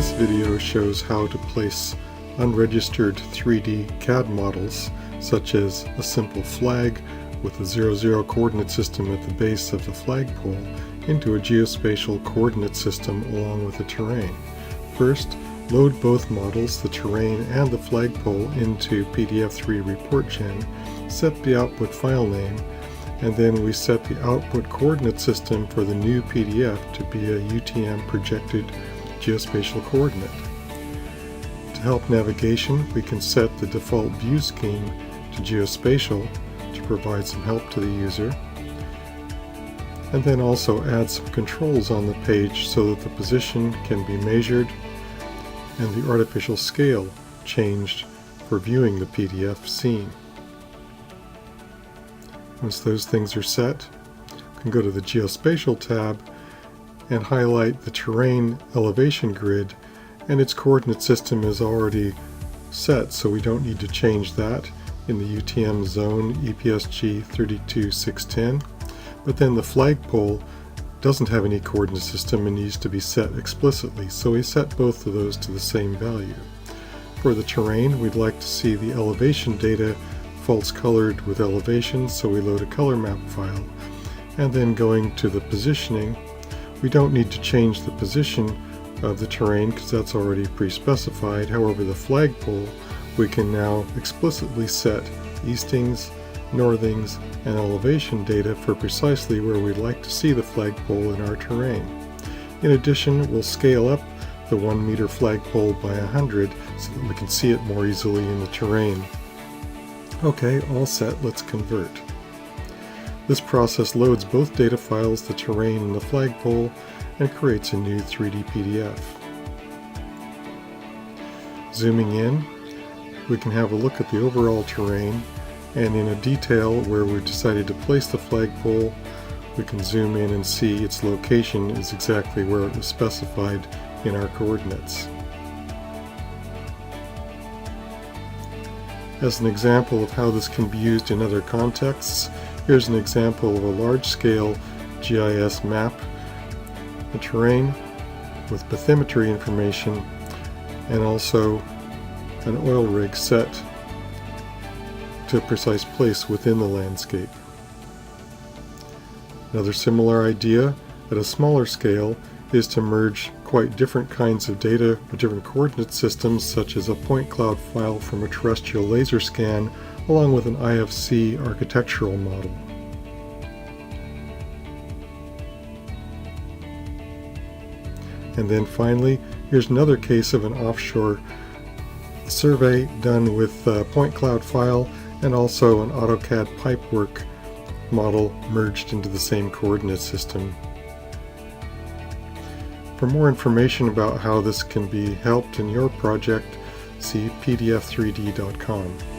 This video shows how to place unregistered 3D CAD models, such as a simple flag with a 00 coordinate system at the base of the flagpole, into a geospatial coordinate system along with the terrain. First, load both models, the terrain and the flagpole, into PDF3 Report Gen, set the output file name, and then we set the output coordinate system for the new PDF to be a UTM projected geospatial coordinate. To help navigation, we can set the default view scheme to geospatial to provide some help to the user, and then also add some controls on the page so that the position can be measured and the artificial scale changed for viewing the PDF scene. Once those things are set, you can go to the Geospatial tab and highlight the terrain elevation grid, and its coordinate system is already set, so we don't need to change that in the UTM zone EPSG 32610. But then the flagpole doesn't have any coordinate system and needs to be set explicitly, so we set both of those to the same value. For the terrain, we'd like to see the elevation data false colored with elevation, so we load a Colormap file. And then going to the positioning, we don't need to change the position of the terrain because that's already pre-specified. However, the flagpole, we can now explicitly set eastings, northings, and elevation data for precisely where we'd like to see the flagpole in our terrain. In addition, we'll scale up the 1 meter flagpole by 100 so that we can see it more easily in the terrain. Okay, all set, let's convert. This process loads both data files, the terrain and the flagpole, and creates a new 3D PDF. Zooming in, we can have a look at the overall terrain, and in a detail where we've decided to place the flagpole, we can zoom in and see its location is exactly where it was specified in our coordinates. As an example of how this can be used in other contexts, here's an example of a large-scale GIS map, a terrain with bathymetry information, and also an oil rig set to a precise place within the landscape. Another similar idea at a smaller scale is to merge quite different kinds of data with different coordinate systems, such as a point cloud file from a terrestrial laser scan along with an IFC architectural model. And then finally, here's another case of an offshore survey done with a point cloud file and also an AutoCAD pipework model merged into the same coordinate system. For more information about how this can be helped in your project, see pdf3d.com.